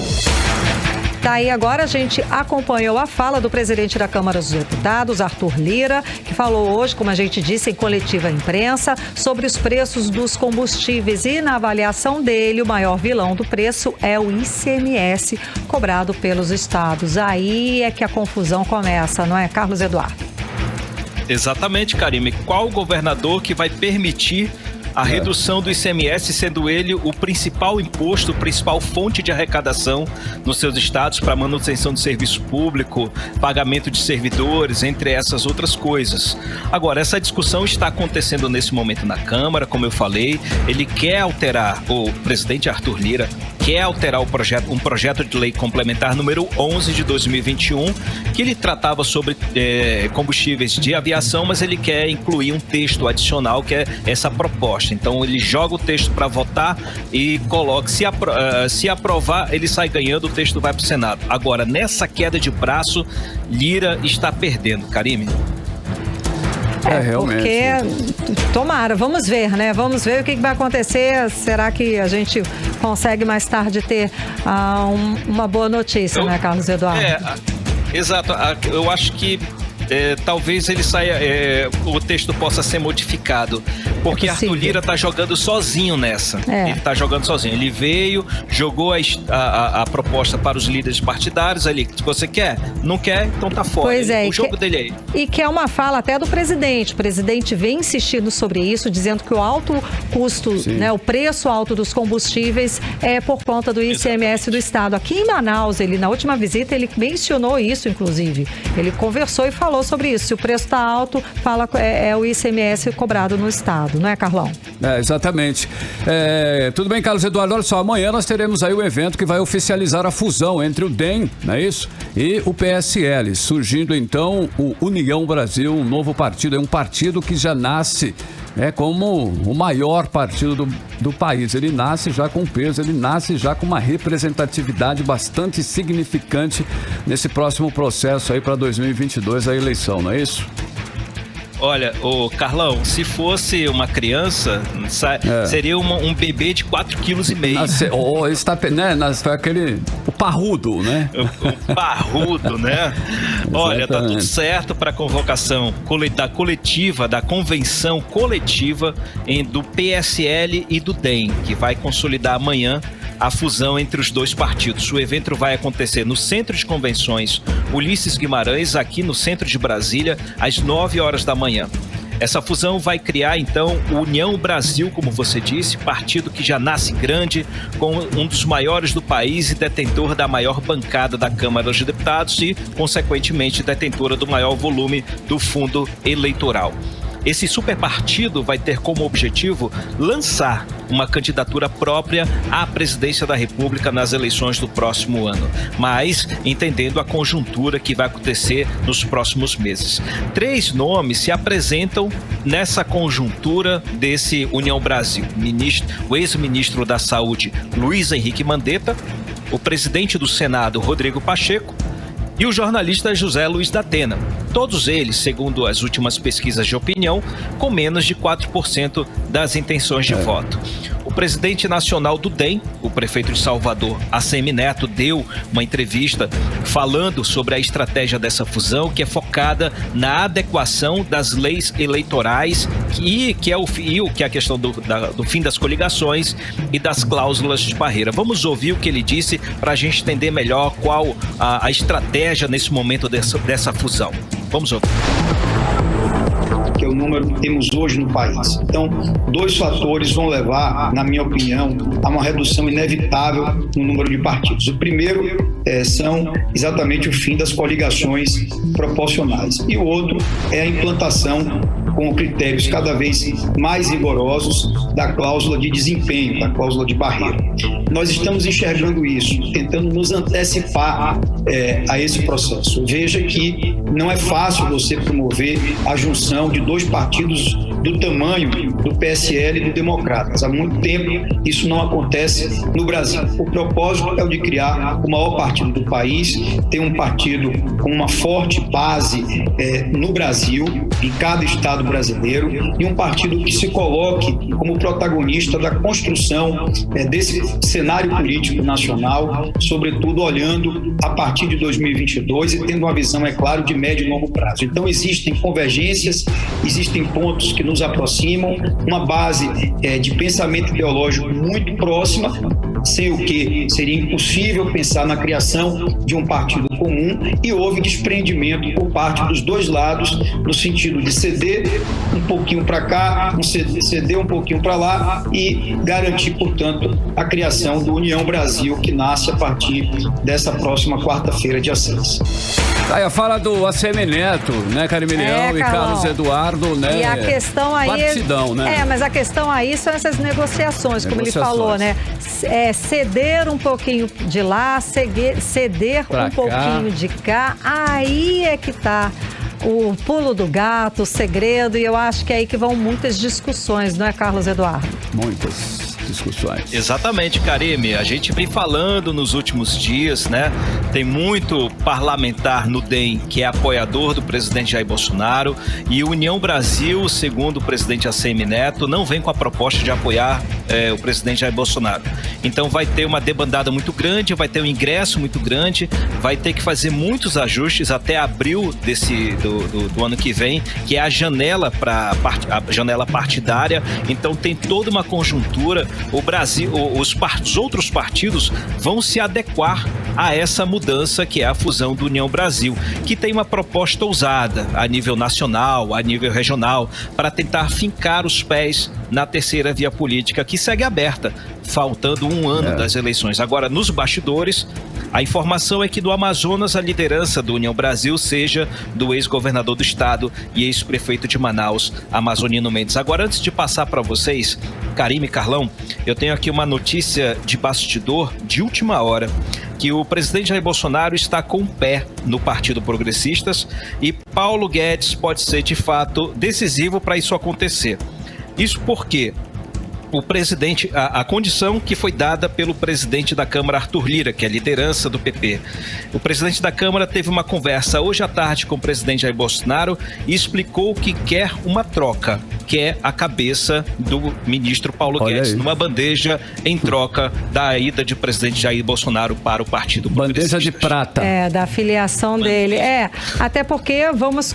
Daí agora a gente acompanhou a fala do presidente da Câmara dos Deputados, Arthur Lira, que falou hoje, como a gente disse, em coletiva à imprensa, sobre os preços dos combustíveis. E na avaliação dele, o maior vilão do preço é o ICMS cobrado pelos estados. Aí é que a confusão começa, não é, Carlos Eduardo? Exatamente, Karime. Qual governador que vai permitir a redução do ICMS, sendo ele o principal imposto, a principal fonte de arrecadação nos seus estados para manutenção do serviço público, pagamento de servidores, entre essas outras coisas. Agora, essa discussão está acontecendo nesse momento na Câmara, como eu falei. Ele quer alterar, o presidente Arthur Lira quer alterar um projeto de lei complementar número 11 de 2021, que ele tratava sobre combustíveis de aviação, mas ele quer incluir um texto adicional, que é essa proposta. Então ele joga o texto para votar e coloca, se aprovar, ele sai ganhando, o texto vai para o Senado. Agora, nessa queda de braço, Lira está perdendo, Karime. Realmente. Porque, tomara, vamos ver, né? Vamos ver o que vai acontecer. Será que a gente consegue mais tarde ter uma boa notícia, né, Carlos Eduardo? Exato. Eu acho que talvez ele saia, o texto possa ser modificado, porque Arthur Lira está jogando sozinho nessa. Ele está jogando sozinho. Ele veio, jogou a proposta para os líderes partidários ali. Se você quer, não quer, então tá fora. Pois é. O jogo dele aí. E que é uma fala até do presidente. O presidente vem insistindo sobre isso, dizendo que o alto custo, né, o preço alto dos combustíveis é por conta do ICMS do Estado. Aqui em Manaus, na última visita, ele mencionou isso, inclusive. Ele conversou e falou sobre isso. Se o preço está alto, é o ICMS cobrado no Estado, não é, Carlão? Exatamente. Tudo bem, Carlos Eduardo? Olha só, amanhã nós teremos aí o evento que vai oficializar a fusão entre o DEM, não é isso? E o PSL, surgindo então o União Brasil, um novo partido, é um partido que já nasce como o maior partido do país. Ele nasce já com peso, ele nasce já com uma representatividade bastante significante nesse próximo processo aí para 2022, a eleição, não é isso? Olha, Carlão, se fosse uma criança, seria um bebê de 4,5 kg. Está, foi aquele, o parrudo, né? O parrudo, né? Olha, tá tudo certo para a convocação da coletiva, da convenção coletiva do PSL e do DEM, que vai consolidar amanhã a fusão entre os dois partidos. O evento vai acontecer no Centro de Convenções Ulisses Guimarães, aqui no centro de Brasília, às 9 horas da manhã. Essa fusão vai criar, então, o União Brasil, como você disse, partido que já nasce grande, com um dos maiores do país e detentor da maior bancada da Câmara dos Deputados e, consequentemente, detentora do maior volume do fundo eleitoral. Esse superpartido vai ter como objetivo lançar uma candidatura própria à presidência da República nas eleições do próximo ano, mas entendendo a conjuntura que vai acontecer nos próximos meses. 3 nomes se apresentam nessa conjuntura desse União Brasil. O ex-ministro da Saúde, Luiz Henrique Mandetta, o presidente do Senado, Rodrigo Pacheco, e o jornalista José Luiz da Atena. Todos eles, segundo as últimas pesquisas de opinião, com menos de 4% das intenções de voto. O presidente nacional do DEM, o prefeito de Salvador, ACM Neto, deu uma entrevista falando sobre a estratégia dessa fusão, que é focada na adequação das leis eleitorais que é a questão do fim das coligações e das cláusulas de barreira. Vamos ouvir o que ele disse para a gente entender melhor qual a estratégia nesse momento dessa fusão. Vamos ouvir. Que eu número que temos hoje no país. Então, 2 fatores vão levar, na minha opinião, a uma redução inevitável no número de partidos. O primeiro são exatamente o fim das coligações proporcionais. E o outro é a implantação com critérios cada vez mais rigorosos da cláusula de desempenho, da cláusula de barreira. Nós estamos enxergando isso, tentando nos antecipar a esse processo. Veja que não é fácil você promover a junção de 2 partidos do tamanho do PSL e do Democratas. Há muito tempo isso não acontece no Brasil. O propósito é o de criar o maior partido do país, ter um partido com uma forte base no Brasil, em cada estado brasileiro, e um partido que se coloque como protagonista da construção desse cenário político nacional, sobretudo olhando a partir de 2022 e tendo uma visão, é claro, de médio e longo prazo. Então existem convergências, existem pontos que nos aproximam, uma base de pensamento ideológico muito próxima, sem o que seria impossível pensar na criação de um partido comum, e houve desprendimento por parte dos 2 lados, no sentido de ceder um pouquinho para cá, ceder um pouquinho para lá e garantir, portanto, a criação do União Brasil, que nasce a partir dessa próxima quarta-feira, dia 6. Aí a fala do ACM Neto, né, Carime Leão e Carlos Eduardo, né? E a questão aí... Partidão, né? mas a questão aí são essas negociações, como ele falou, né? Ceder um pouquinho de lá, ceder um pouquinho de cá, aí é que tá o pulo do gato, o segredo, e eu acho que é aí que vão muitas discussões, não é, Carlos Eduardo? Muitas discussões. Exatamente, Carime. A gente vem falando nos últimos dias, né? Tem muito parlamentar no DEM que é apoiador do presidente Jair Bolsonaro, e União Brasil, segundo o presidente ACM Neto, não vem com a proposta de apoiar o presidente Jair Bolsonaro. Então vai ter uma debandada muito grande, vai ter um ingresso muito grande, vai ter que fazer muitos ajustes até abril do ano que vem, que é a janela partidária. Então tem toda uma conjuntura. O Brasil, os outros partidos vão se adequar a essa mudança que é a fusão do União Brasil, que tem uma proposta ousada a nível nacional, a nível regional, para tentar fincar os pés na terceira via política, que segue aberta, faltando um ano das eleições. Agora, nos bastidores, a informação é que do Amazonas a liderança do União Brasil seja do ex-governador do estado e ex-prefeito de Manaus, Amazonino Mendes. Agora, antes de passar para vocês, Carime e Carlão, eu tenho aqui uma notícia de bastidor de última hora, que o presidente Jair Bolsonaro está com o pé no Partido Progressistas e Paulo Guedes pode ser, de fato, decisivo para isso acontecer. Isso porque o presidente, a condição que foi dada pelo presidente da Câmara, Arthur Lira, que é a liderança do PP. O presidente da Câmara teve uma conversa hoje à tarde com o presidente Jair Bolsonaro e explicou que quer uma troca, que é a cabeça do ministro Paulo Guedes, numa bandeja em troca da ida de presidente Jair Bolsonaro para o Partido Progressista. Bandeja de prata. Da filiação dele. Até porque vamos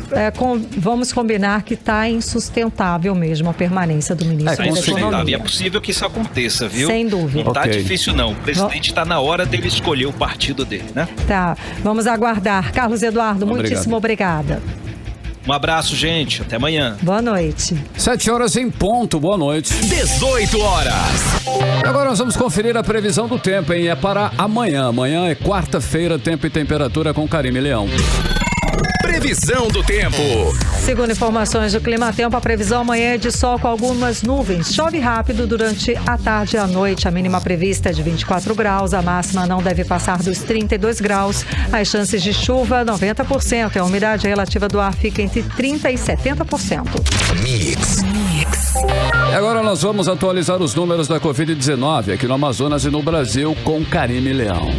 combinar que está insustentável mesmo a permanência do ministro da Economia. É possível que isso aconteça, viu? Sem dúvida. Não tá difícil, não. O presidente está na hora dele escolher o partido dele, né? Tá, vamos aguardar. Carlos Eduardo, muitíssimo obrigada. Um abraço, gente. Até amanhã. Boa noite. 7h em ponto. Boa noite. 18 horas. E agora nós vamos conferir a previsão do tempo, hein? É para amanhã. Amanhã é quarta-feira, tempo e temperatura com Carime Leão. Previsão do tempo. Segundo informações do Climatempo, a previsão amanhã é de sol com algumas nuvens. Chove rápido durante a tarde e a noite. A mínima prevista é de 24 graus. A máxima não deve passar dos 32 graus. As chances de chuva, 90%. A umidade relativa do ar fica entre 30% e 70%. Mix. E agora nós vamos atualizar os números da Covid-19 aqui no Amazonas e no Brasil com Carime Leão.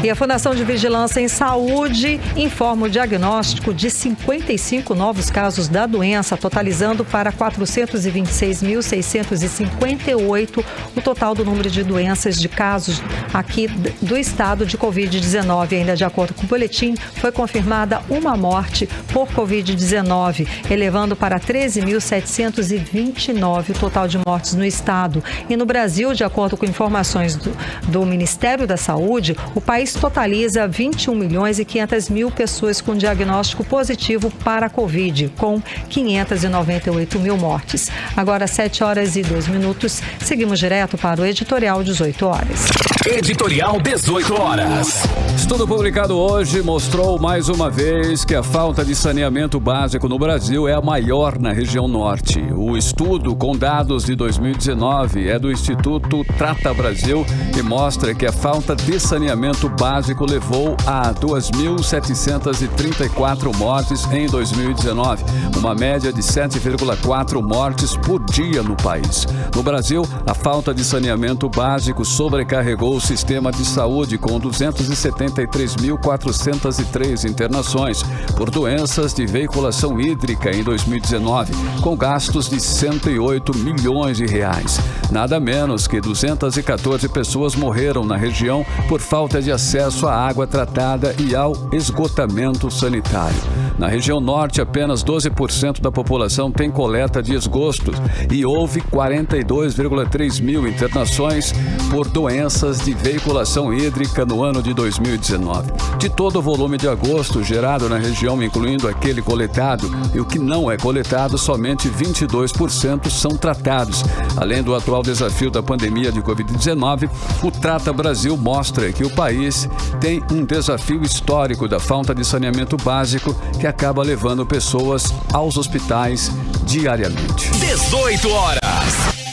E a Fundação de Vigilância em Saúde informa o diagnóstico de 55 novos casos da doença, totalizando para 426.658 o total do número de doenças de casos aqui do estado de Covid-19. Ainda de acordo com o boletim, foi confirmada uma morte por Covid-19, elevando para 13.729 o total de mortes no estado. E no Brasil, de acordo com informações do Ministério da Saúde, o país país totaliza 21 milhões e 500 mil pessoas com diagnóstico positivo para a Covid, com 598 mil mortes. Agora, 7h02. Seguimos direto para o Editorial 18 horas. Editorial 18 horas. Estudo publicado hoje mostrou mais uma vez que a falta de saneamento básico no Brasil é a maior na região norte. O estudo, com dados de 2019, é do Instituto Trata Brasil e mostra que a falta de saneamento básico levou a 2.734 mortes em 2019, uma média de 7,4 mortes por dia no país. No Brasil, a falta de saneamento básico sobrecarregou o sistema de saúde com 273.403 internações por doenças de veiculação hídrica em 2019, com gastos de 108 milhões de reais. Nada menos que 214 pessoas morreram na região por falta de acesso à água tratada e ao esgotamento sanitário. Na região norte, apenas 12% da população tem coleta de esgotos e houve 42,3 mil internações por doenças de veiculação hídrica no ano de 2019. De todo o volume de agosto gerado na região, incluindo aquele coletado e o que não é coletado, somente 22% são tratados. Além do atual desafio da pandemia de Covid-19, o Trata Brasil mostra que o país tem um desafio histórico da falta de saneamento básico que acaba levando pessoas aos hospitais diariamente. 18 horas.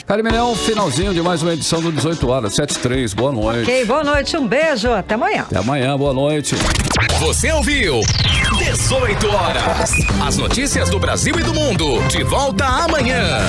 Cariminão, finalzinho de mais uma edição do 18 horas, 7h03, boa noite. Ok, boa noite, um beijo, até amanhã. Até amanhã, boa noite. Você ouviu 18 horas. As notícias do Brasil e do mundo, de volta amanhã.